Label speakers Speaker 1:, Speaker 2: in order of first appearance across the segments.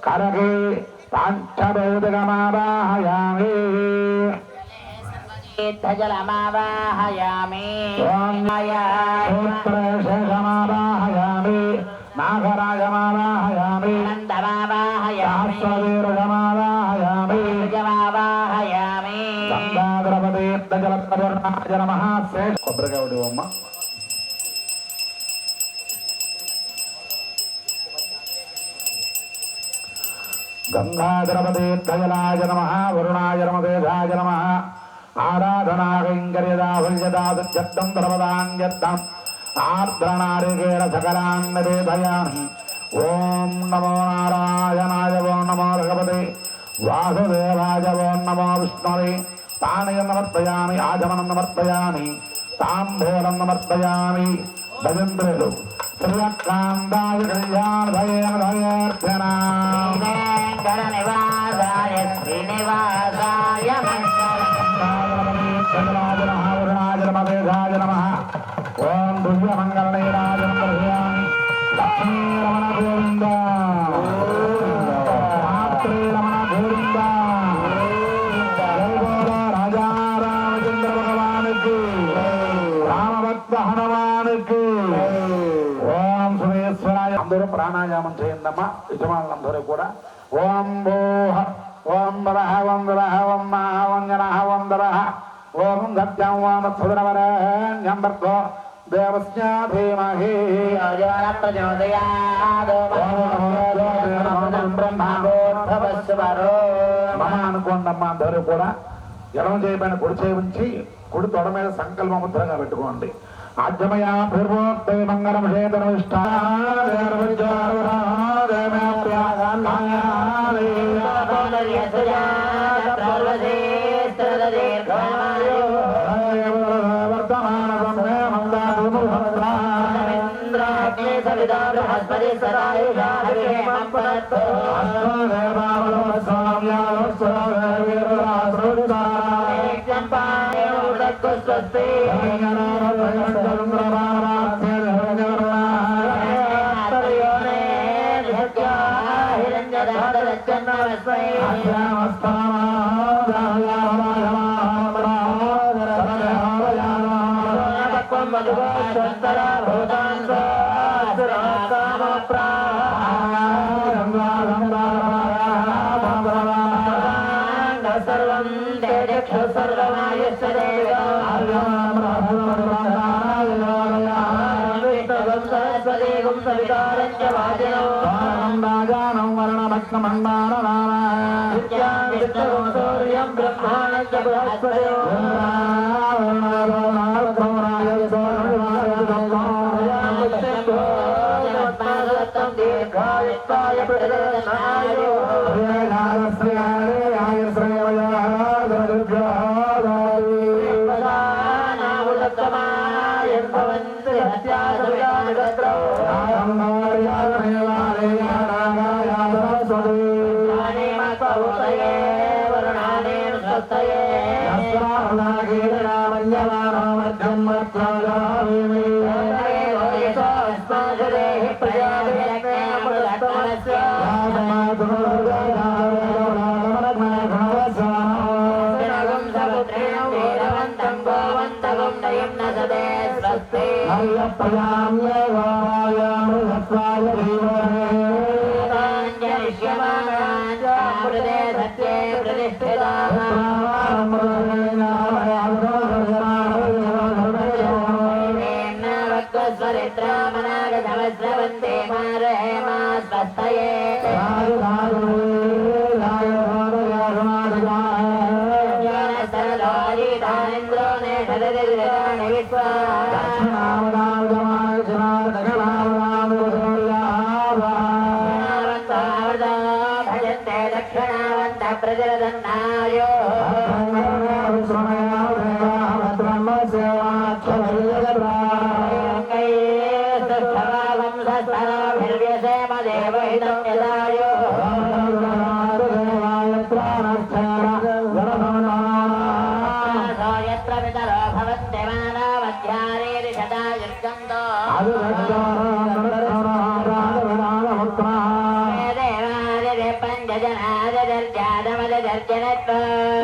Speaker 1: करगे पांचभौतिकमावाहयामि
Speaker 2: जलमावाहयामि
Speaker 1: सूत्रशेषमावाहयामि नागराजमावाहयामि
Speaker 2: नन्दमावाहयामि
Speaker 1: सहस्रवीरजमावाहयामि
Speaker 2: जमावाहयामि
Speaker 1: गंगाधरपतीर्थजलप्रपूर्णाय नमः श्रेष्ठ కొబ్బరికాయ అమ్మ गंगाधरपतीर्थजलाय नमः वरुणाय नमः तेजाय नमः आराधना कैंकर्यदाभल्यदादत्यर्थं सर्वदान्यर्थम् आर्द्रनारिकेण सकलान् निवेदयामि ओम नमो नारायणाय ओम नमो भगवते वासुदेवाय ओम नमो विष्णवे पाणयं नमर्पयामि आचमनं नमर्पयामि ताम्बूलं नमर्पयामि भजन्त्रेषु श्रीकान्ताय कल्याणभयेर्भयेऽर्चना
Speaker 2: गणनिवासाय श्रीनिवासाय
Speaker 1: वरुणाय नमः ओम दिव्यमंगलनीराजं दर्शयामि लक्ष्मीरमण गोविंद रमण गोविंद राजा रामचंद्र भगवान की रामभक्त हनुमान की ओम सुरेश्वराय अंदर प्राणायामం చేయండమ్మా యజమానులందరూ కూడా ఓం భూః ఓం వరః ఓం వరః ఓం మహః ఓం జనః ఓం దరః ఓం సత్యం ఓం సుదరవరేణ్యం భర్గో దేవస్య ధీమహి
Speaker 2: ప్రచోదయాత్ బ్రహ్మోద్భవస్వరో
Speaker 1: మమ అనుకోండమ్మా అందరూ కూడా ఎడమ చేయబడిన కుడి చేయి ఉంచి కుడి తొడ మీద సంకల్ప ముద్రగా పెట్టుకోండి ఆద్యమయా పూర్వోక్తే మంగళం హేతన
Speaker 2: भवन्ते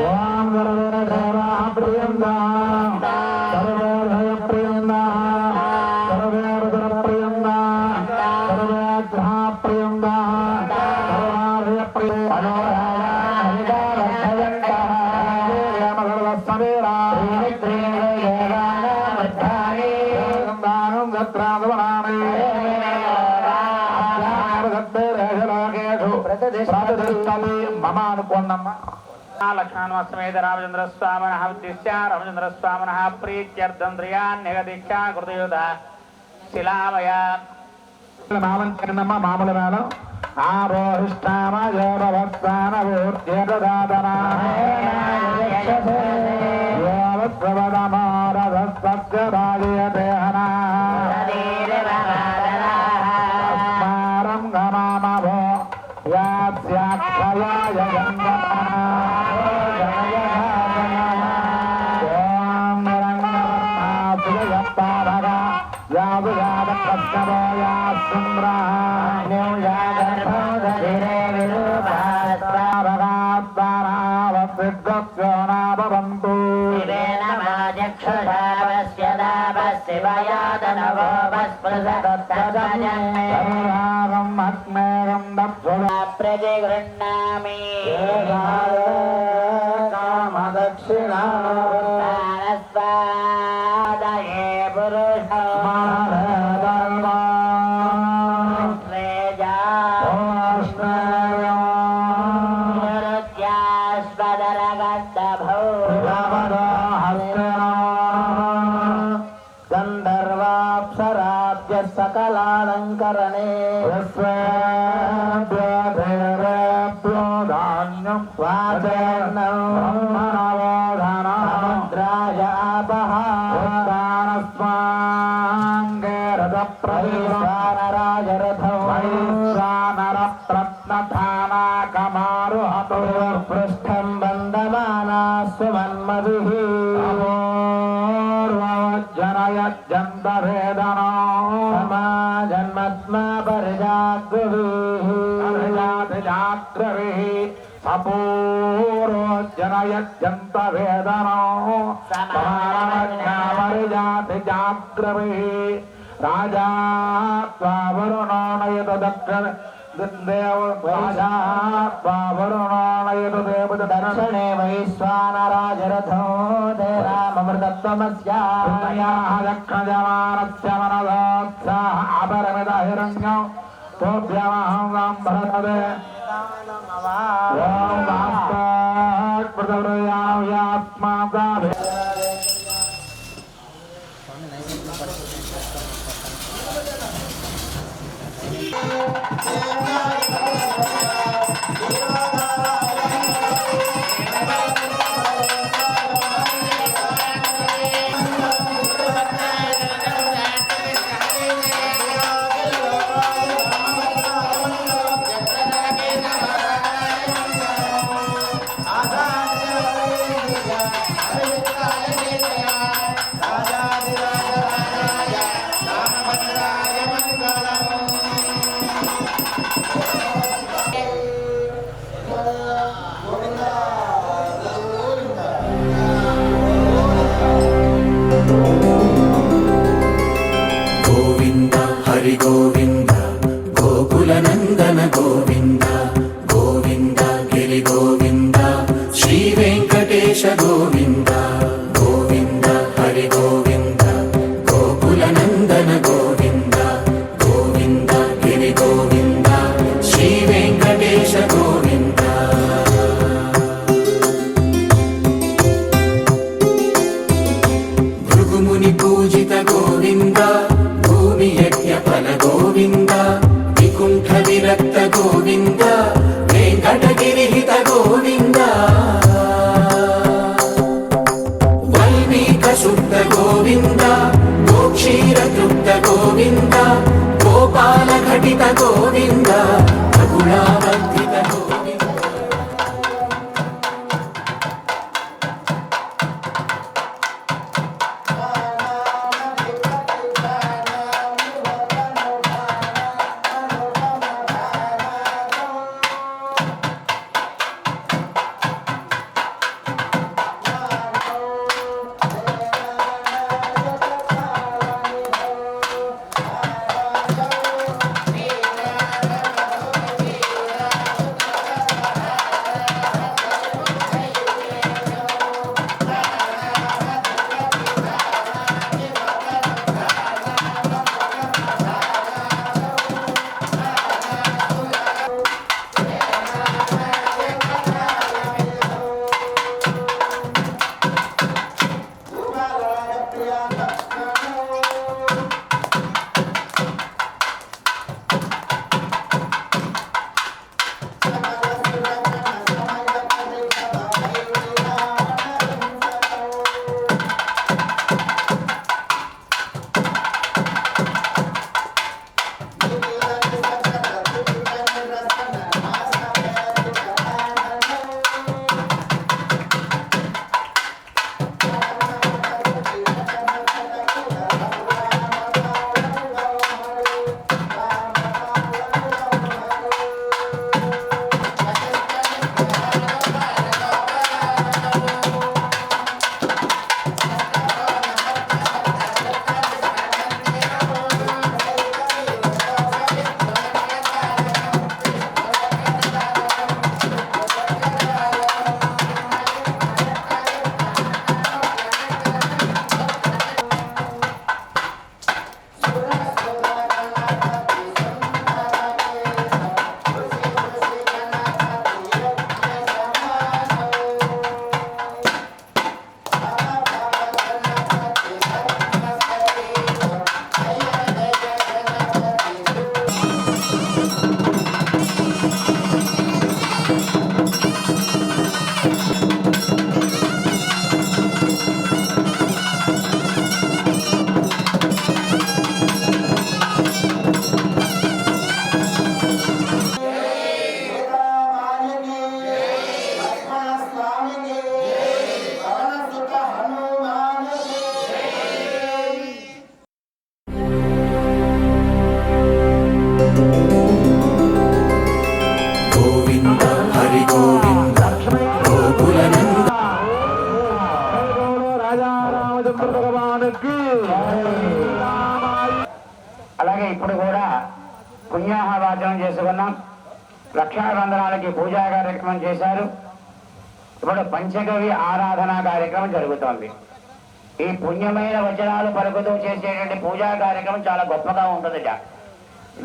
Speaker 1: ఓం సర్వేదేవా ప్రియందా సర్వేభయ ప్రియందా సర్వేరుద్ర ప్రియందా సర్వేగ్రహ ప్రియందా సర్వాభయ ప్రియందా మమ అనుకోండమ్మా
Speaker 3: లక్ష్మణస్మేత రామచంద్ర స్వామిన ఉద్దిశ్య రామచంద్ర స్వామిన ప్రీత్యర్థం త్రియాన్యగదీక్షా కృతయుధ శిలామయ
Speaker 1: మామంచమ్మా మామూలు మేళం
Speaker 2: ప్రతిగృహ్ణామి
Speaker 1: కామదక్షిణా
Speaker 2: స్వాదయే పురుష
Speaker 1: గంధర్వాప్సరాభ్య సకలాలంకరణే ధాన్యం పృష్టం బంధమానా సుమన్మధుః జనయజ్జంతభేదనో సమాజన్మత్మా పరిజాగ్రవిః సపూర్వజనయజ్జంతభేదనో సమాజాగ్రవిః రాజా త్వావరుణో నయత దర్శనే వైశ్వానరాజరథో రామమృతత్వమస్యాక్షజమానస్య మనదోత్సాహ అపరమిదహిరణ్యం తోభ్యమహం సంభ్రతదే ఓం వాస్తాత్మృతమృయాస్మాదాభి
Speaker 4: గోవింద హరి గోవింద గోకుల నందన గోవింద గోవింద గిరి గోవింద శ్రీ వెంకటేశ గోవింద గోవింద హరి గోవింద గోకుల నందన గోవింద గోవింద గిరి గోవింద శ్రీ వెంకటేశ గోవింద భృగుముని పూజిత గోవింద భూమి యజ్ఞ ఫల గోవింద వికుంఠ విరక్త గోవింద వెంకటగిరిహిత గోవింద వల్మీక శుద్ధ గోవింద గోక్షీర తృప్త గోవింద గోపాల ఘటిత గోవింద రఘుళావర్ధిత గోవింద
Speaker 3: వాచనం చేసుకున్నాం. రక్షాబంధనాలకి పూజా కార్యక్రమం చేశారు. ఇప్పుడు పంచగవి ఆరాధన కార్యక్రమం జరుగుతోంది. ఈ పుణ్యమైన వచనాలు పలుకుతూ చేసేటువంటి పూజా కార్యక్రమం చాలా గొప్పగా ఉంటుందిట.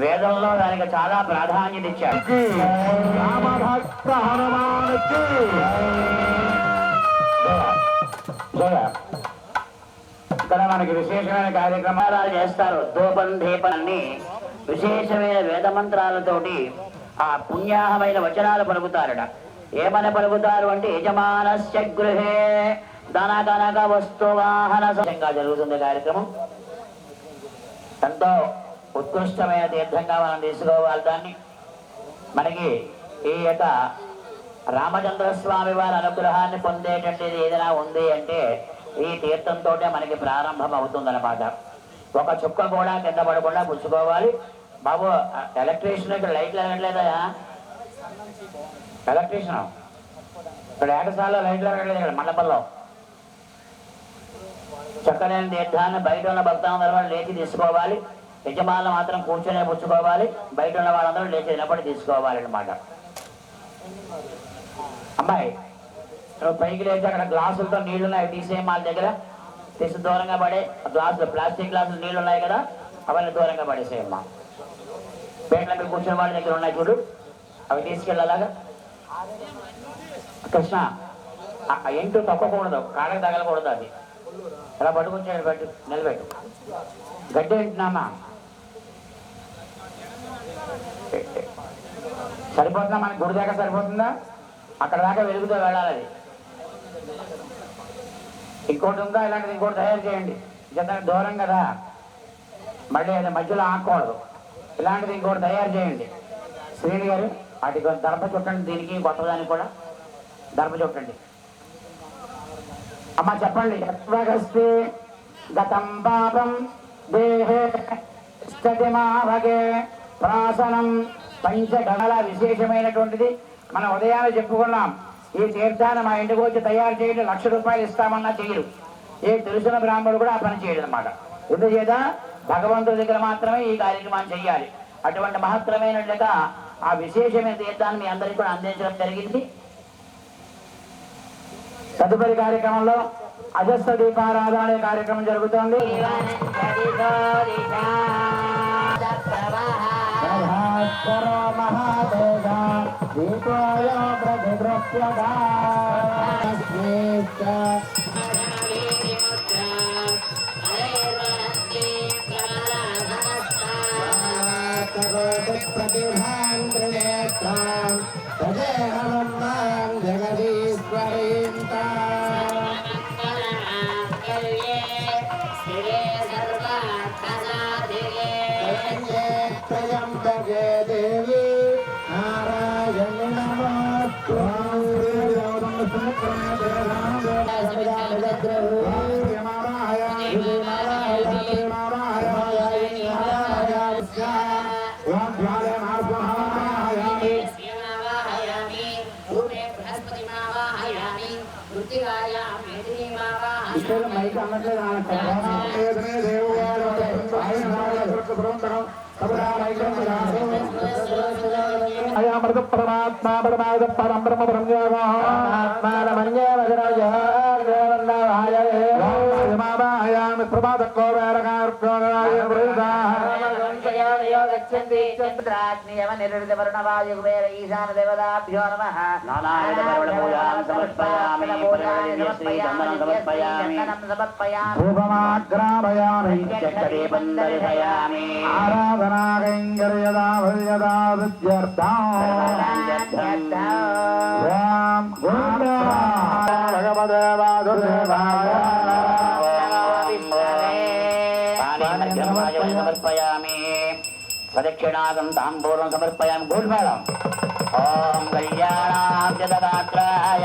Speaker 3: వేదంలో దానికి చాలా ప్రాధాన్యత ఇచ్చారు.
Speaker 1: రామభక్త హనుమానుకి
Speaker 3: ఇక్కడ మనకి విశేషమైన కార్యక్రమాలు చేస్తారు. ధూపం దీపాన్ని విశేషమైన వేద మంత్రాలతోటి ఆ పుణ్యాహమైన వచనాలు పలుకుతారట. ఏమని పలుకుతారు అంటే యజమానస్య గృహే ధన కనక వస్తు వాహన సంగా జరుగుతుంది కార్యక్రమం. ఎంతో ఉత్కృష్టమైన తీర్థంగా మనం తీసుకోవాలి దాన్ని. మనకి ఈ యొక్క రామచంద్రస్వామి వారి అనుగ్రహాన్ని పొందేటటువంటిది ఏదైనా ఉంది అంటే ఈ తీర్థంతో మనకి ప్రారంభం అవుతుందన్నమాట. ఒక చుక్క కూడా కింద పడకుండా పుచ్చుకోవాలి. బాబు ఎలక్ట్రీషియన్ ఇక్కడ లైట్లు వెళ్ళట్లేదా? ఎలక్ట్రీషియన్ ఇక్కడ ఏకసాలలో లైట్లు వెళ్ళట్లేదు. ఇక్కడ మండపంలో చక్కలేని తీర్థాన్ని బయట ఉన్న భక్తులందరూ వాళ్ళు లేచి తీసుకోవాలి. యజమానులు మాత్రం కూర్చొనే పుచ్చుకోవాలి. బయట ఉన్న వాళ్ళందరూ లేచి నిలబడి తీసుకోవాలి అన్నమాట. అమ్మాయి నువ్వు పైకి లేచి అక్కడ గ్లాసులతో నీళ్లు ఉన్నాయి తీసేయం వాళ్ళ దగ్గర. తీసి దూరంగా పడే గ్లాసులు, ప్లాస్టిక్ గ్లాసులు నీళ్లు ఉన్నాయి కదా, అవన్నీ దూరంగా పడేసేయమ్మా. పేట్ల మీద కూర్చున్న వాళ్ళ దగ్గర ఉన్నాయి చూడు, అవి తీసుకెళ్ళలాగా. కృష్ణ ఎంటూ తొక్కకూడదు, కాళ్ళకి తగలకూడదు. అది అలా పట్టుకొచ్చాడు, పెట్టు నిలబెట్టు. గడ్డి వింటున్నామా? సరిపోతుందా? మనకి గుడి దాకా సరిపోతుందా? అక్కడ దాకా వెలుగుతో వెళ్ళాలి. అది ఇంకోటి ఉందా ఇలాంటిది? ఇంకోటి తయారు చేయండి. జతకి దూరం కదా, మళ్ళీ అది మధ్యలో ఆకూడదు. ఇలాంటిది ఇంకోటి తయారు చేయండి. శ్రీని గారు వాటి దర్భ చుట్టండి. దీనికి కొత్తదానికి కూడా దర్భ చుట్టండి. అమ్మ చెప్పండి. యత్వగస్తి గతం పాపం దేహే స్థితిమాభగే ప్రాసనం పంచగణల విశేషమైనటువంటిది. మనం ఉదయాన్నే చెప్పుకున్నాం. ఈ తీర్థాన్ని మా ఇంటికి వచ్చి తయారు చేయండి, 1,00,000 రూపాయలు ఇస్తామన్నా చెయ్యరు. ఏ తెలుసున్న బ్రాహ్మణుడు కూడా ఆ పని చేయడు అనమాట. ఎందుచేత భగవంతుడి దగ్గర మాత్రమే ఈ కార్యక్రమాన్ని చెయ్యాలి. అటువంటి మహత్తరమైనట్లుగా ఆ విశేషమైన తీర్థాన్ని మీ అందరికీ కూడా అందించడం జరిగింది. తదుపరి కార్యక్రమంలో అజస్త దీపారాధన అనే కార్యక్రమం జరుగుతోంది. మైక్ అన్నట్లేదు. అమృత పరమాత్మ పరమాత్మ పరం బ్రహ్మ ఆరాధనా కైంకర్యదా సమర్పయామి. ప్రదక్షిణాగం తాంబూలం సమర్పయామి. Good madam. ఓం కళ్యాణాద్యదాత్రాయ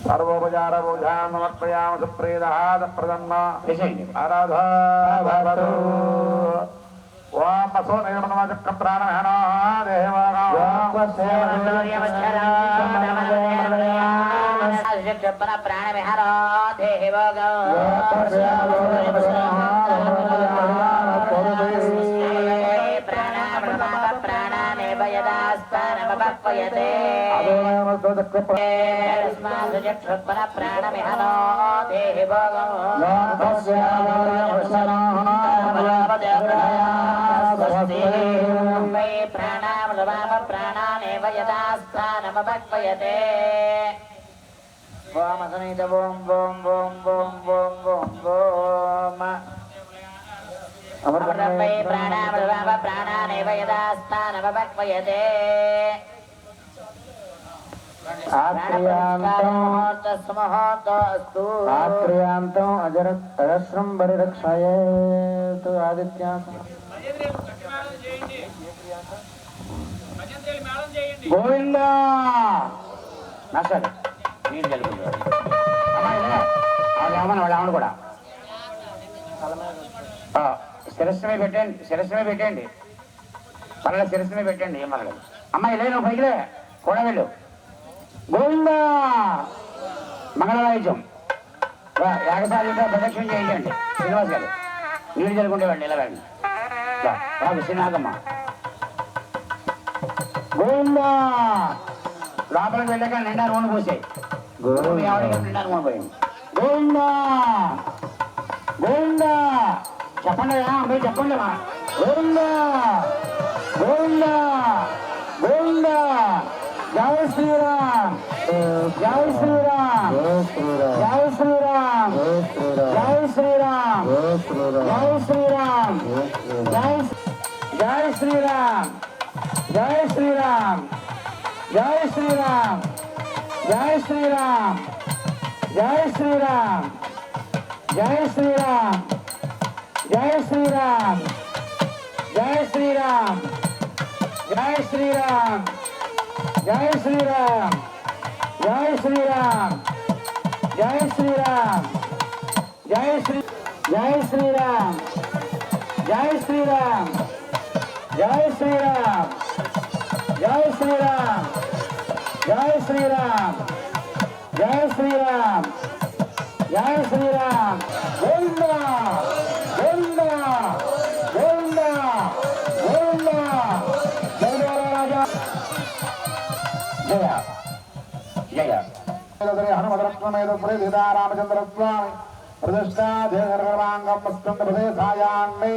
Speaker 3: సర్వోపచార పూజాం సమర్పయామి.
Speaker 1: ప్రదన్న
Speaker 3: వేసేయండి.
Speaker 1: ఆరాధు ఓం అసో నిర్మణ చక్ర ప్రాణహణ
Speaker 2: ప్రాణవిహారో దేవగో ప్రాణానేవ యదాస్థానమపక్వయతే ప్రాణమిహనో దేహి భోగం ప్రాణానేవ యదాస్థానమపక్వయతే ఓం అసనీత ఓం ఓం ఓం ఓం ఓం ఓం ఓం అమృతమై ప్రాణామృతమ ప్రాణానేవ యదాస్థానమపక్వయతే
Speaker 3: ఆత్రియాంతం అజస్రం పరిరక్షయేతు ఆదిత్య గోవింద నష్టం నీళ్ళు జరుగుతుంది వాళ్ళ కూడా శిరస్సు మీద పెట్టండి మళ్ళీ శిరస్సు మీద పెట్టండి ఏం మళ్ళీ అమ్మాయి లేదు పైకిలే కూడా వెళ్ళు గోవింద మంగళవాయిద్యం యాగసారిగా ప్రదక్షిణ చేయండి శ్రీనివాస్ గారు నీళ్ళు జరుగుంటే వెళ్ళండి ఇలా వెళ్ళండి శ్రీనాథమ్మ గోవింద లోపలికి వెళ్ళాక నిండా నూనె పోసాయి నిండా నూనె పోయింది గోవింద గోవింద చెప్పండి మీరు చెప్పండి గోవింద గోవింద గోవింద జై శ్రీరామ్ జై శ్రీరామ్ జై శ్రీరామ్ జై శ్రీరామ్ జై శ్రీరామ్ జై శ్రీరామ్ జై శ్రీరామ్ జై శ్రీరామ్ జై శ్రీరామ్ జై శ్రీరామ్ జై శ్రీరామ్ జై శ్రీరామ్ జై శ్రీరామ్ జై శ్రీరామ్ జై శ్రీరామ్ జై శ్రీరామ్ జై శ్రీరామ్ జై శ్రీ జై శ్రీరామ్ జై శ్రీరామ్ జై శ్రీరామ్ జై శ్రీరామ్ జై శ్రీరామ్ జై శ్రీరామ్ జై శ్రీరామ్ గోవింద గోవింద గోవింద గోవింద జయ రాజా జయ జయ
Speaker 1: హనుమద్రత్వమేద రామచంద్ర స్వామి ప్రతిష్టాంగం ప్రదేశాయాన్ని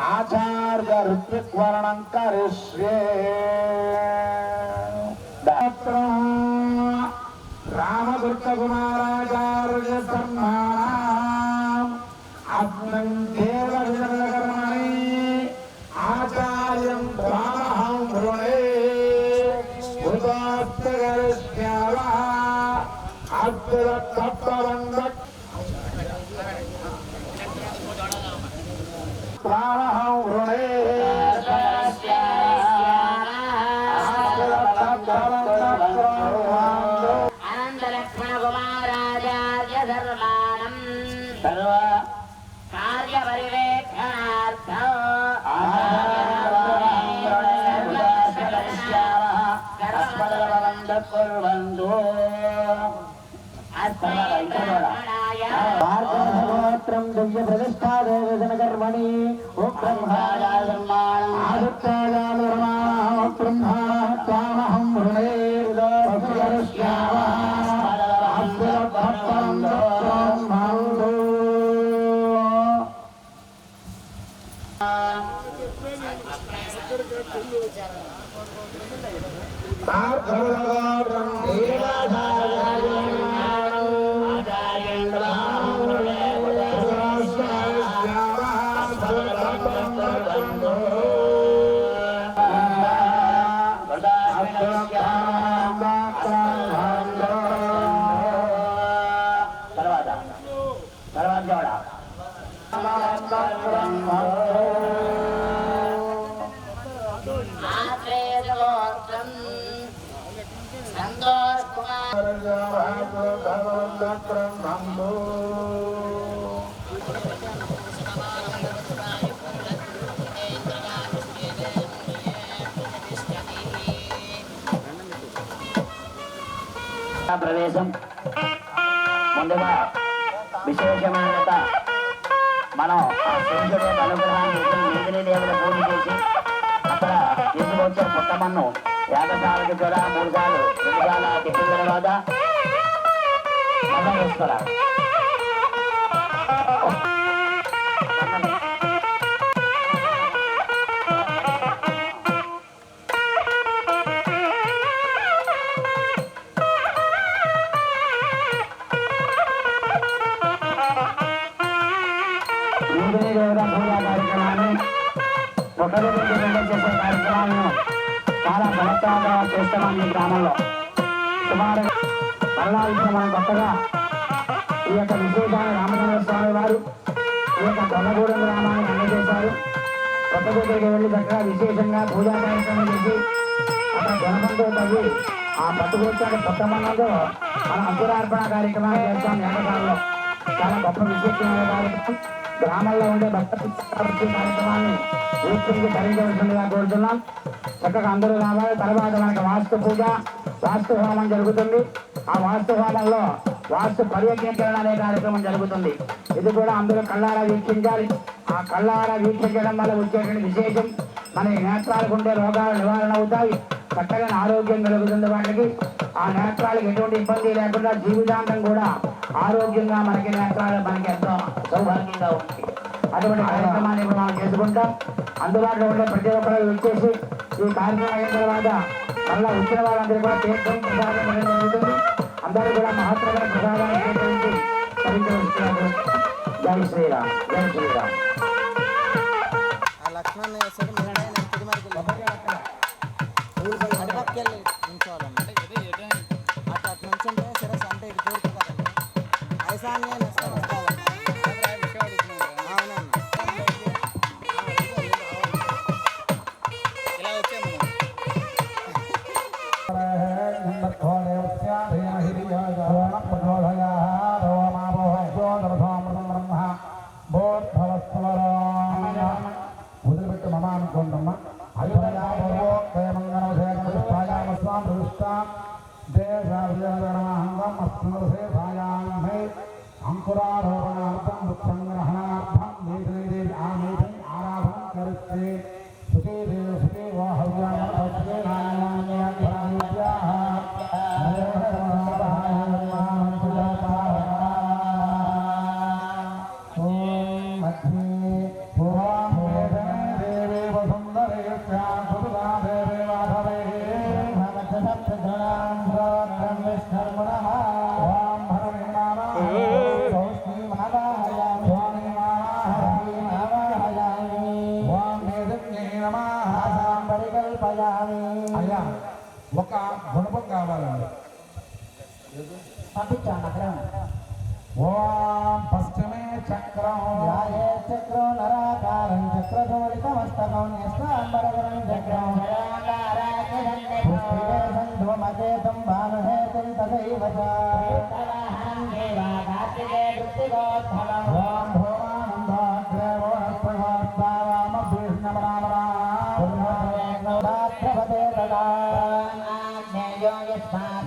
Speaker 1: ఆచార్య ఋత్విక్వర్ణం కరిష్యే రామదుర్గ కుమారాచార్య సన్మానం అస్మిన్ దేవకర్మణి ఆచార్యం రామహం వృణే ఉదాస్తకరిష్యావ అద్భుతత్వవంద రామహం వృణే
Speaker 2: సర్వ కార్యపరివేక్షణార్థం
Speaker 3: భారతోత్రం దివ్య ప్రతిష్టాదేవన కర్మణి ఓ బ్రహ్మాహం హృణే
Speaker 2: సంతోష్ కుమార్
Speaker 1: బ్రహ్మంతో
Speaker 3: ప్రవేశం ముందుగా విశేషమైన మనం ఆ శేషుడు అనుగ్రహాన్ని మేదిని దేవుల పూజ చేసి అక్కడ తీసుకొచ్చే పుట్టమన్ను యాగశాలకు కూడా 3 సార్లు 2 సార్లు తిప్పిన తర్వాత మళ్ళీ వేసుకోవాలి. పూజా కార్యక్రమాన్ని ఒకరి చేసే కార్యక్రమాలను చాలా సంవత్సరాలుగా చేస్తున్నాం ఈ గ్రామంలో. సుమారు మరలా ఇప్పుడు మనం కొత్తగా ఈ యొక్క విశేషాన్ని రామచంద్ర స్వామి వారు ఈ యొక్క దొల్లగూడెం గ్రామాన్ని అందజేశారు. కొత్త దగ్గరికి వెళ్ళి చక్కగా విశేషంగా పూజా కార్యక్రమం చేసి అక్కడ జనమంతో తగ్గి ఆ పట్టుకొచ్చాక పుట్టమన్నంతో మనం అంకురార్పణ కార్యక్రమాన్ని చేస్తాం యాగశాలలో. చాలా గొప్ప విశేషమైన కార్యక్రమం. గ్రామంలో ఉండే భక్తి కార్యక్రమాన్ని వీక్షించి ధరించవలసిందిగా కోరుతున్నాం. చక్కగా అందరూ రావాలి. తర్వాత మనకి వాస్తు పూజ, వాస్తు హోమం జరుగుతుంది. ఆ వాస్తు హోమంలో వాస్తు పర్యవేక్షణ అనే కార్యక్రమం జరుగుతుంది. ఇది కూడా అందరూ కళ్ళారా వీక్షించాలి. ఆ కళ్ళారా వీక్షించడం వల్ల వచ్చేటువంటి విశేషం మన నేత్రాలకు ఉండే రోగాలు నివారణ అవుతాయి. చక్కగా ఆరోగ్యం కలుగుతుంది వాళ్ళకి. ఆ నేత్రాలకు ఎటువంటి ఇబ్బంది లేకుండా జీవితాంతం కూడా ఆరోగ్యంగా మనకి నేత్రాలు మనకి ఎంతో సౌభాగ్యంగా ఉంటుంది. అటువంటి కార్యక్రమాన్ని ఇప్పుడు మనం చేసుకుంటాం. అందుబాటులో ఉండే ప్రతి ఒక్కరు వచ్చేసి ఈ కార్యక్రమం అయిన తర్వాత మళ్ళీ వచ్చిన వాళ్ళందరూ కూడా తీర్థం ప్రసాదం జరుగుతుంది. అందరూ కూడా మహత్తరమైన ప్రసాదాన్ని స్వీకరించి తరించవస్తున్నారు. జై శ్రీరామ్, జై శ్రీరామ్.
Speaker 2: లక్ష్మణ్ అటుపక్కకెళ్ళి నించోవాలండి. అట్లా నుంచుంటే శిరస్సు అంటే ఇటు తూర్పు కదండి. ఐశాన్యం
Speaker 1: వదిలిపెట్టి మమ అనుకోండమ్మా. అంకురారోపణార్థం వృక్షంగ్రహణార్థం మేఘదేవి ఆ మేఘని ఆరాధన కరిస్తే సుఖేదేవ సుఖే అయ్యా ఒక గుణపం కావాలండి.
Speaker 3: పంపించాను అక్కడ.
Speaker 1: ఓం పశ్చిమే చక్రం
Speaker 3: యాయే చక్రం నరాకారం చక్రశోళితమస్తకం నిష్కాంబరవరం చక్రం పుష్టికే సంధ్వమచేతం భానుహేతుం తథైవ చ. ఓం భోమానందాగ్రే వనస్పతివాస్తారామభీష్ణమరామరాభతే తదా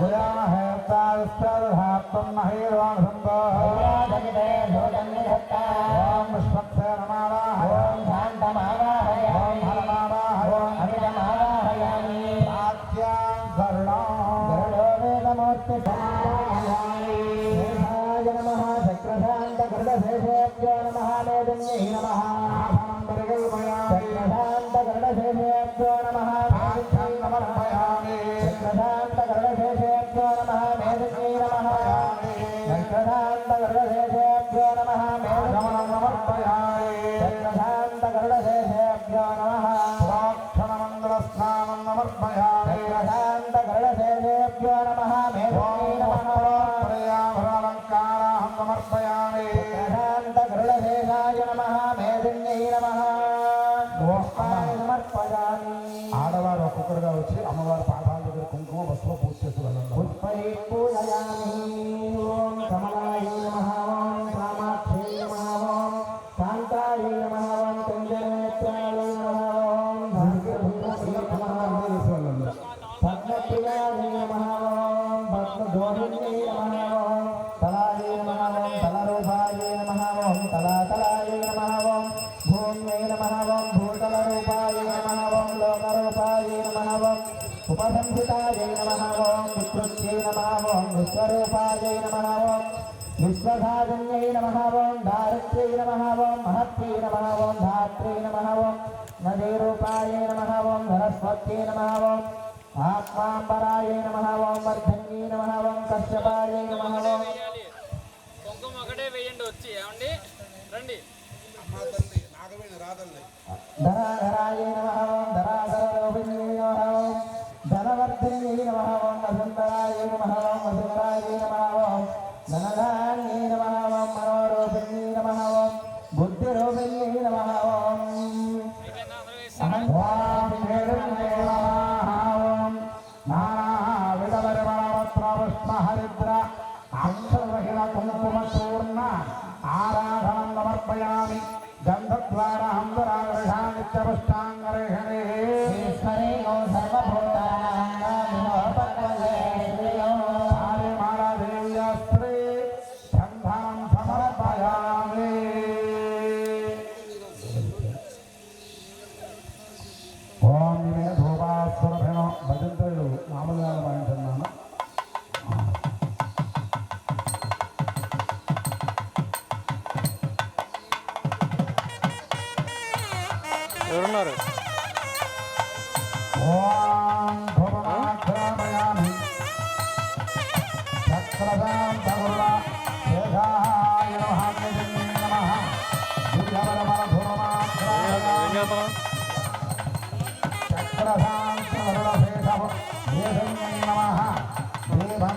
Speaker 3: గుయాహేతావిస్తర్హాత్తం మహేర్వాణసంతో ఓం విశ్వక్సే నమావాహ ఓం శాంతమావాహయ ఓం హరమావాహయ ఓం అమితమావాహయామి సాత్యాం కరుణాం గరుడో వేదమూర్తి సమావాహయామి. శేషాయ నమః చక్రశాంత గరుడశేషేభ్యో నమః మేదిన్యై నమః చక్రశాంత గరుడశేషేభ్యో నమః సమర్పయామి. చక్రశాంత గరుడశేషేభ్యో నమః మేదిన్యై నమః చక్రశాంత గరుడశేషేభ్యో నమః సమర్పయామి. చక్రశాంత గరుడశేషేభ్యో నమః స్వాక్షణమంగళస్నానం సమర్పయామి. చక్రశాంత గరుడశేషేభ్యో నమః మేదిన్యై నమః ప్రియాభరణాలంకారాహం సమర్పయామి. చక్రశాంత గరుడశేషాయ నమః మేదిన్యై నమః సమర్పయామి. ఆడవారు ఒక్కొక్కరుగా వచ్చి అమ్మవారి పాదాల దగ్గర కుంకుమ వస్త్రం పూజ చేసి వెళ్ళండి. పుష్పై పూజయామి. ఓం కమలాయ विश्वसितायै नमः ॐ विकृत्यै नमः ॐ विश्वरूपायै नमः ॐ विश्वधाजन्यै नमः ॐ दारित्र्यै नमः ॐ महत्यै नमः ॐ धात्र्यै नमः ॐ नदीरूपायै नमः ॐ सरस्वत्यै नमः ॐ आत्माम्बरायै नमः ॐ वर्धन्यै नमः ॐ कश्यपायै नमः ॐ
Speaker 2: కుంకుమ ఒకటే వేయండి వచ్చి ఏమండి రండి
Speaker 3: धराधरायै नमः ॐ धराधररूपिण्यै नमः ॐ धनवर्धिन्यै नमः ॐ वसुन्धरायै नमः ॐ वसुन्धरायै नमः ॐ धनधान्यै नमः ॐ मनोरूपिण्यै नमः ॐ बुद्धिरूपिण्यै नमः ॐ अहङ्कारिण्यै नमः ॐ नानाविधपरिमलवस्त्रपुष्पहरिद्र अक्षरहित कुङ्कुमचूर्ण आराधनं समर्पयामि गन्धद्वारां दुरागृहानित्यपुष्टाङ्गरेहणे ईश्वरे गो सर्वभूतानां आर्यमालादेव्यास्त्रे गन्धां समर्पयामि ఓం మే ధూపాసురభేణో భజంతులు మామూలుగా పాటిస్తున్నాను
Speaker 2: ఎవరున్నారు
Speaker 3: ఓం ధూపమాఘ్రామయామి చక్రదాం తగుల శేషాయ నమః నమః దివ్యవరమణ ధూపమాఘ్రామయామి చక్రదాం తగుల శేషం దేశన్యై నమః దేవం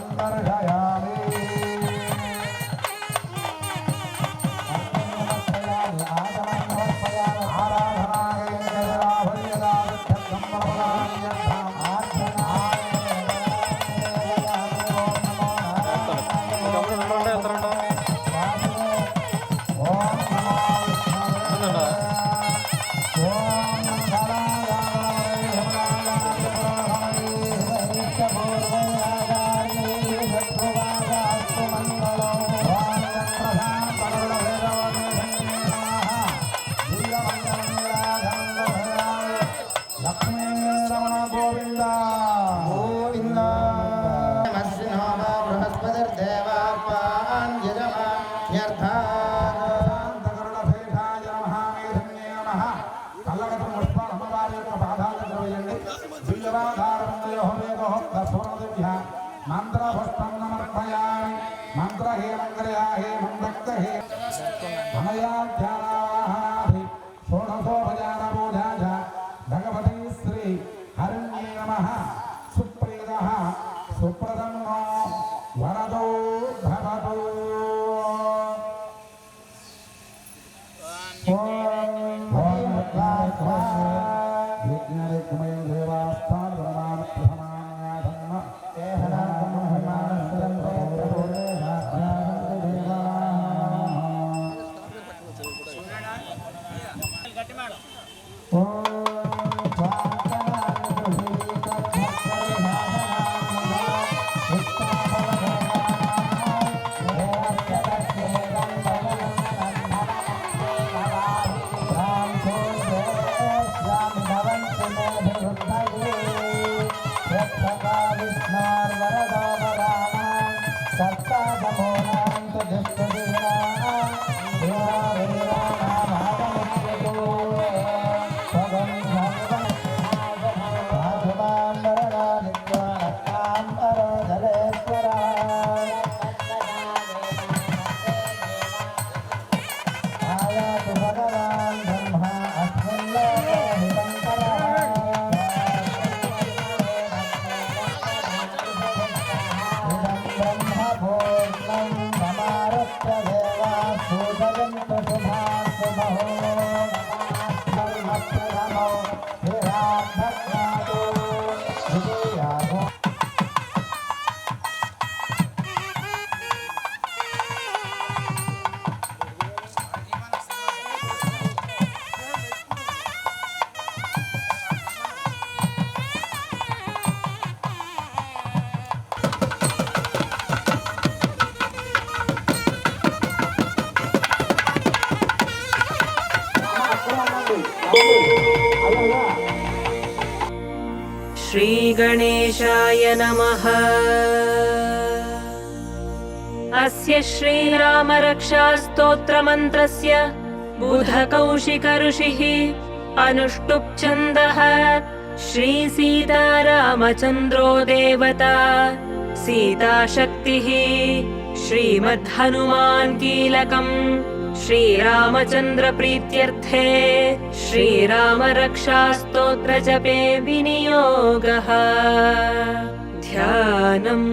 Speaker 3: దర్శయామి మంత్రపుష్పం సమర్పయామి మంత్రహే మంగళయాహే మందక్తహే అనయాధ్యానాది షోడశోపచార పూజా చ భగవతి శ్రీ హరిణ్యే నమః సుప్రీదః సుప్రసన్నో వరదో భవతు విజ్ఞానకుమయ దేవాస్థాన ప్రమాణ
Speaker 2: గట్టి మేడం
Speaker 3: భగవంతుడు
Speaker 5: श्रीगणेशाय नमः। अस्य श्रीरामरक्षास्तोत्रमन्त्रस्य बुधकौशिक ऋषिः अनुष्टुप् छन्दः श्रीसीतारामचन्द्रो देवता सीताशक्तिः श्रीमद्हनुमान् कीलकम् श्रीरामचन्द्र प्रीत्यर्थे श्रीरामरक्षास्तोत्रजपे विनियोगः। ध्यानम्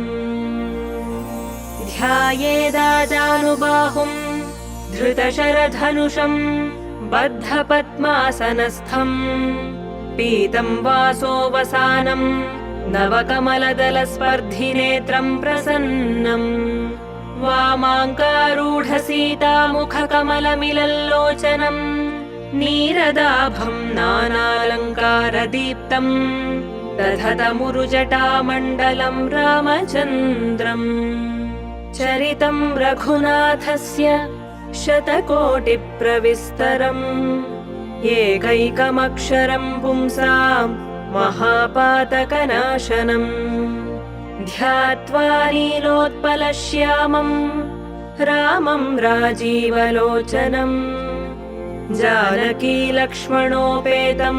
Speaker 5: ध्यायेदाजानुबाहुं धृतशरधनुषम् बद्धपद्मासनस्थम् पीतं वासोवसानं नवकमलदलस्पर्धिनेत्रं प्रसन्नम् वामाङ्कारूढसीतामुखकमलमिलल्लोचनम् नीरदाभं नानालङ्कारदीप्तम् दधतमुरुजटामण्डलं रामचन्द्रम् चरितं रघुनाथस्य शतकोटिप्रविस्तरम् एकैकमक्षरं पुंसां महापातकनाशनम् ध्यात्वा नीलोत्पलश्यामं रामं राजीवलोचनम् जानकीलक्ष्मणोपेतं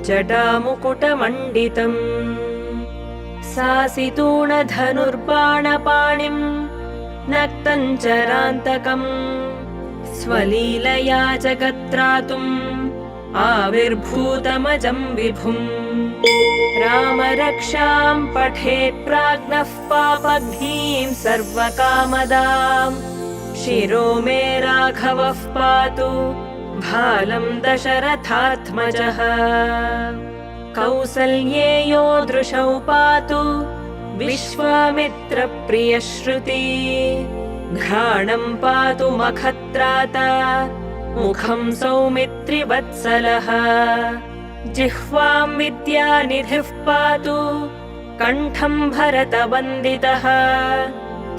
Speaker 5: जटामुकुटमण्डितम् सासितूणधनुर्बाणपाणिं नक्तञ्चरान्तकम् स्वलीलया जगत्त्रातुम् आविर्भूतमजं विभुम् रामरक्षां पठेत् प्राज्ञः पापघ्नीं सर्वकामदाम् शिरो मे राघवः पातु भालं दशरथात्मजः कौसल्येयो दृशौ पातु विश्वामित्रप्रियश्रुती घ्राणं पातु मखत्राता मुखं सौमित्रिवत्सलः जिह्वां विद्यानिधिः पातु कण्ठं भरतवन्दितः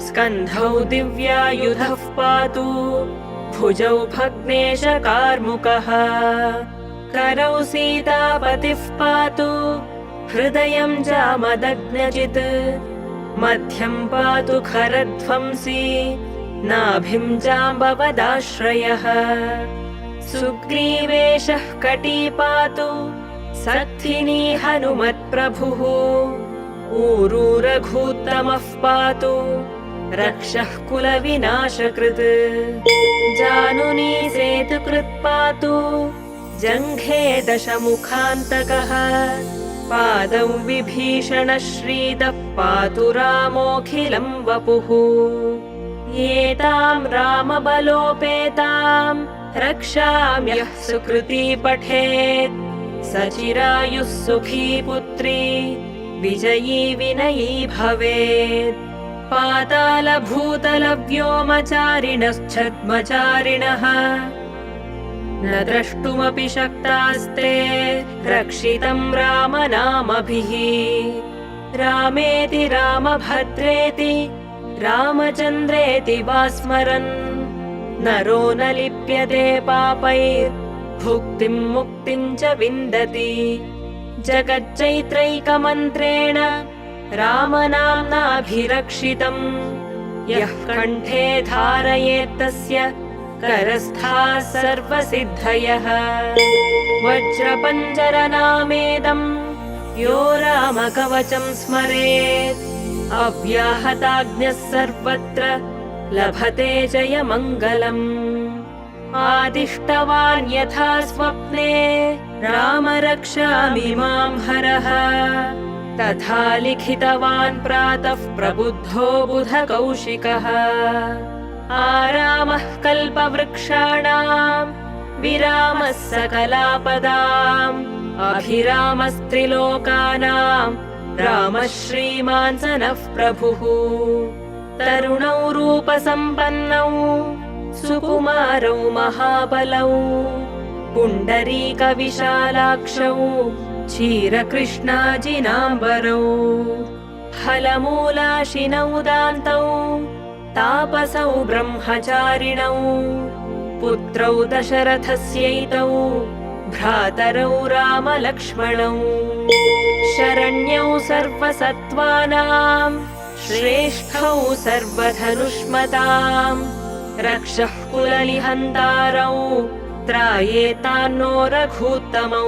Speaker 5: स्कन्धौ दिव्यायुधः पातु भुजौ भग्नेशकार्मुकः करौ सीतापतिः पातु हृदयं जामदग्नजित् मध्यं पातु खरध्वंसी नाभिं जाम्बवदाश्रयः सुग्रीवेशः कटी पातु सक्थिनी हनुमत्प्रभुः ऊरू रघूत्तमः पातु रक्षः कुलविनाशकृत् जानुनी सेतुकृत् पातु जङ्घे दशमुखान्तकः पादौ विभीषणश्रीदः पातु रामोऽखिलं वपुः एतां रामबलोपेतां रक्षाम्यः सुकृती पठेत् सचिरायुः सुखी पुत्री विजयी विनयी भवेत् पातालभूतलव्योमचारिणश्छद्मचारिणः न द्रष्टुमपि शक्तास्ते रक्षितं रामनामभिः रामेति रामभद्रेति रामचन्द्रेति वा स्मरन् नरो न लिप्यते पापैर्भुक्तिं मुक्तिं च विन्दति जगच्चैत्रैकमन्त्रेण रामनाम्नाभिरक्षितम् यः कण्ठे धारयेत्तस्य करस्थाः सर्वसिद्धयः वज्रपञ्जरनामेदम् यो रामकवचं स्मरेत् अव्याहताज्ञः सर्वत्र लभते जयमङ्गलम् आदिष्टवान् यथा स्वप्ने रामरक्षामि मां हरः तथा लिखितवान् प्रातः प्रबुद्धो बुधकौशिकः आरामः कल्पवृक्षाणां विरामः सकलापदाम् अभिरामस्त्रिलोकानां रामः श्रीमान् स नः प्रभुः तरुणौ रूपसम्पन्नौ सुकुमारौ महाबलौ पुण्डरीकविशालाक्षौ क्षीरकृष्णाजिनाम्बरौ फलमूलाशिनौ दान्तौ तापसौ ब्रह्मचारिणौ पुत्रौ दशरथस्यैतौ भ्रातरौ रामलक्ष्मणौ शरण्यौ सर्वसत्त्वानां श्रेष्ठौ सर्वधनुष्मतां रक्षः कुलनिहन्तारौ त्रायेतान्नो रघूत्तमौ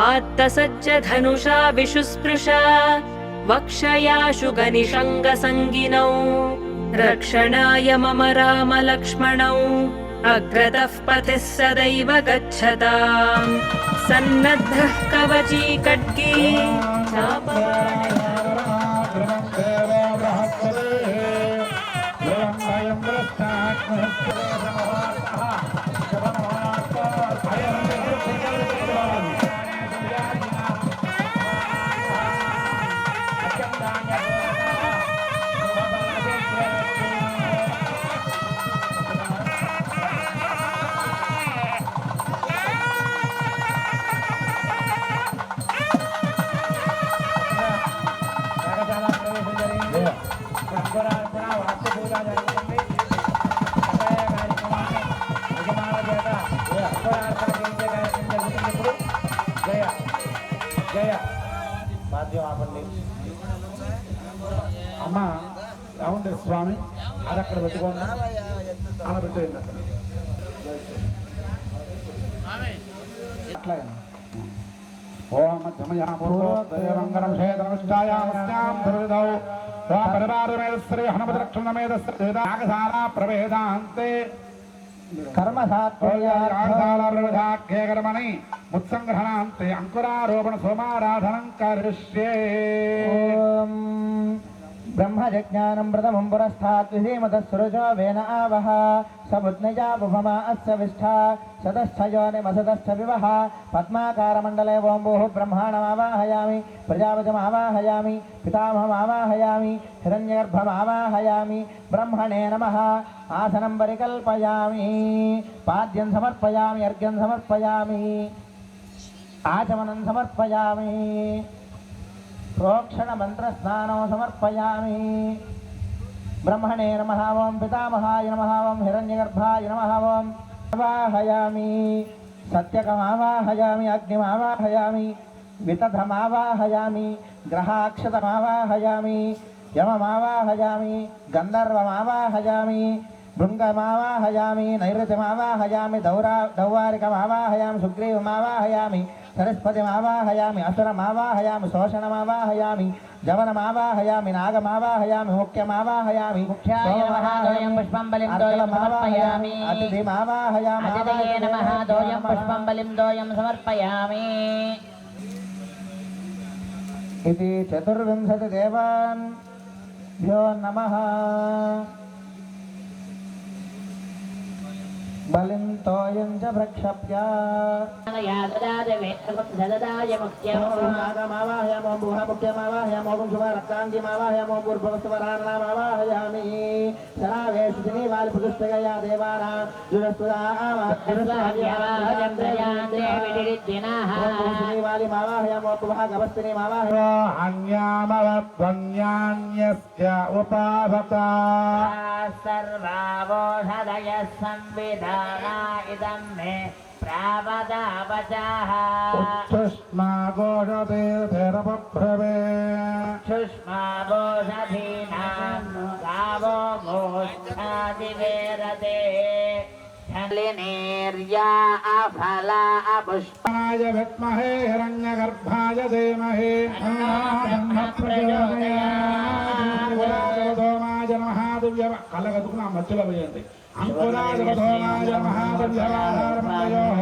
Speaker 5: आत्तसज्ज धनुषा विशुस्पृशा वक्षयाशु गनिशङ्गसङ्गिनौ रक्षणाय मम रामलक्ष्मणौ अग्रतः पथिः सदैव गच्छताम् सन्नद्धः कवची खड्गी
Speaker 1: అమ్మ అవును స్వామి అది అక్కడ పెట్టుకోండి అలా పెట్టేయండి అట్లా ఓం మధ్యమయాపూర్వోత్తరంగరం క్షేత్రనిష్టాయామస్యాం ధృదౌ పరివారమేశ్వరి హనుమతిరక్షణమేదస్సారా ప్రవేదాంతే కర్మసాత్మని ముత్సంగ్రహణాంతే అంకురారోపణ సోమారాధనం కరిష్యే
Speaker 3: ब्रह्मजज्ञानं प्रथमं पुरस्तात् विधीमतः वेन आवह समुद्नया बुभमा अस्य विष्ठा सदस्थयोनिमसदस्थ विवह पद्माकारमण्डले वोम्बुः ब्रह्माणमावाहयामि प्रजापतिमावाहयामि पितामहमावाहयामि हिरण्यगर्भमावाहयामि ब्रह्मणे नमः आसनं परिकल्पयामि पाद्यं समर्पयामि अर्घ्यं समर्पयामि आचमनं समर्पयामि प्रोक्षण मंत्र स्नानो समर्पयामि ब्रह्मणे नमः ओं पितामहाय नमः ओं हिरण्यगर्भाय नमः ओं आवाहयामि सत्यकमावाहयामि अग्निमावाहयामि वितथमावाहयामि ग्रहाक्षतमावाहयामि यममावाहयामि गन्धर्वमावाहयामि भृङ्गमावाहयामि नैऋत्यमावाहयामि दौवारिकमावाहयामि सुग्रीवमावाहयामि सरस्वतीमावाहयामि असुरमावाहयामि शोषणमावाहयामि जवनमावाहयामि नागमावाहयामि मुख्यमावाहयामि मुख्याय नमः दोयं पुष्पं बलिं दोयं समर्पयामि अतिथिमावाहयामि अतिथये नमः दोयं पुष्पं बलिं दोयं समर्पयामि इति 24 देवाभ्यो नमः बलिं तोयं च प्रक्षप्य नागमावाहयामो बुहमुख्यमावाहयामो शुभरक्ताङ्गिमावाहयामो पूर्ववस्तुवराणामावाहयामि सरावेशुनिवालिपुष्टगया देवानां जुरस्तुदावालिमावाहयामो पुवः उपाभता सर्वावोषधयः संविधाना इदं मे प्रावदावचाः
Speaker 1: सुष्मा गोषधेर्भवे
Speaker 3: सुष्मावोषधीनां गावो गोष्ठादिवेरते लिनेर्या अफला अपुष्पाय
Speaker 1: विद्महे हिरण्यगर्भाय धीमहि अंकुराजवधोमाय महादिव्य कलगदुना मध्यలో వేయండి अंकुराजवधोमाय महादिव्यवाधारमयोः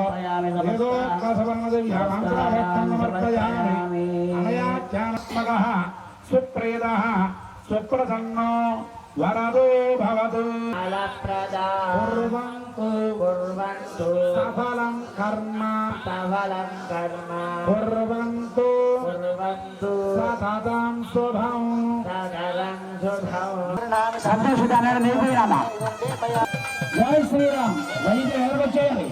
Speaker 1: समर्पयामि अनयाख्यात्मकः सुप्रीतः सुप्रसन्नो वरदो भवतु
Speaker 3: कुर्वन्तु
Speaker 1: सफलं कर्म कुर्वन्तु सततं शुभं जय श्रीराम वैद्य వచ్చేయాలి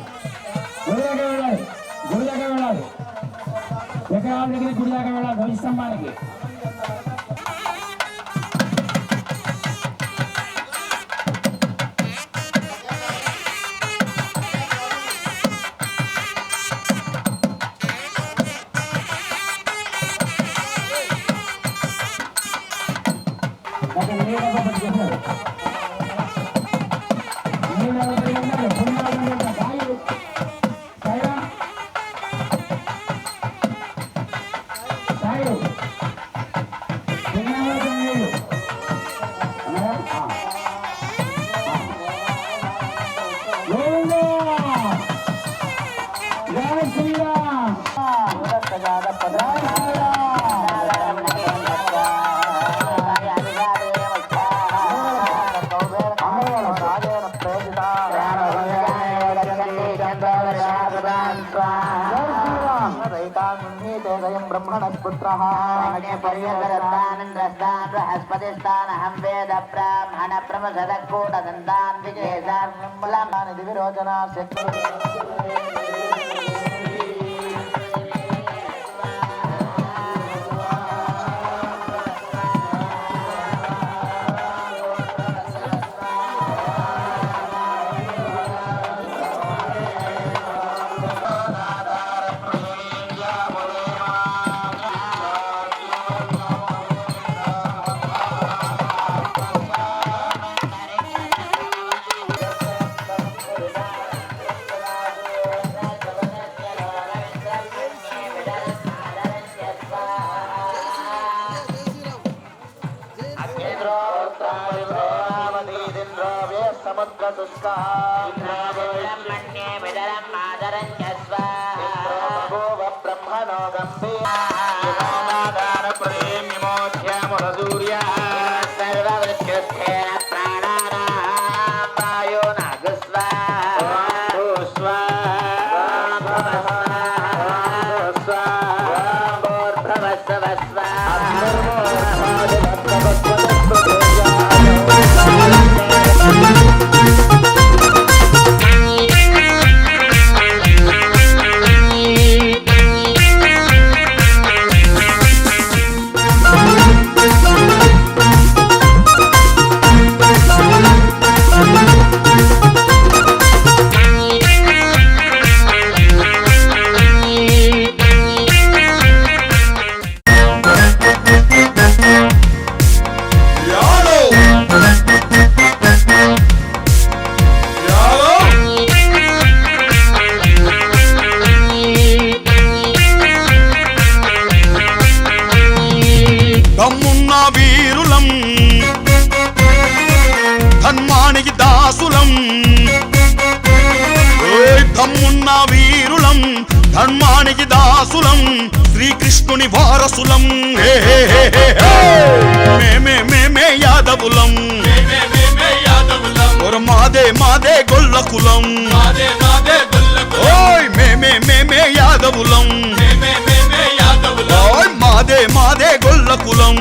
Speaker 1: గుడిదాకా వెళ్ళాలి ఎకరాల దగ్గర గుడిదాకా వెళ్ళాలి ధ్వజస్తంభానికి
Speaker 3: ब्रह्मणस्पुत्रः पर्यवरतानन्द्रस्तान् बृहस्पतिस्तानहं वेद ब्राह्मण प्रमथदकूटदन्तान् विजयसान् ब्रह्मलानि दिविरोचना
Speaker 6: ధర్మానికి దాసులం శ్రీకృష్ణుని వారసులం మేమే యాదవులం మాదే మాదే గొల్లకులం ఓయ్ మేమే యాదవులం ఓయ్ మాదే మాదే గొల్లకులం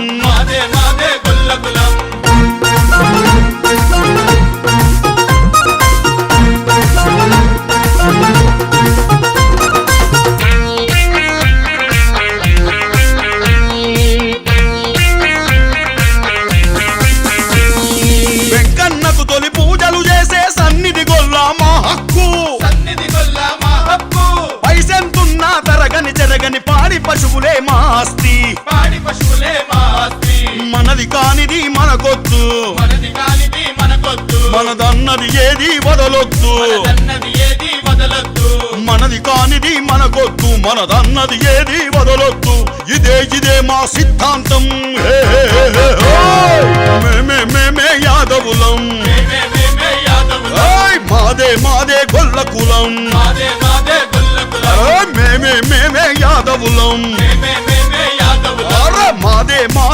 Speaker 6: వెంకన్నకు తొలి పూజలు చేసే సన్నిధి గొల్ల మా హక్కు పైసెంతున్నా తరగని చెరగని పాడి పశువులే మా ఆస్తి మనది కానిది మనకొద్దు మనదన్నది ఏది వదలొద్దు మనది కానిది మనకొద్దు మనదన్నది ఏది వదలొద్దు ఇదే మా సిద్ధాంతం మేమే యాదవులం మాదే మాదే గొల్లకులం మేమే యాదవులం మాదే మా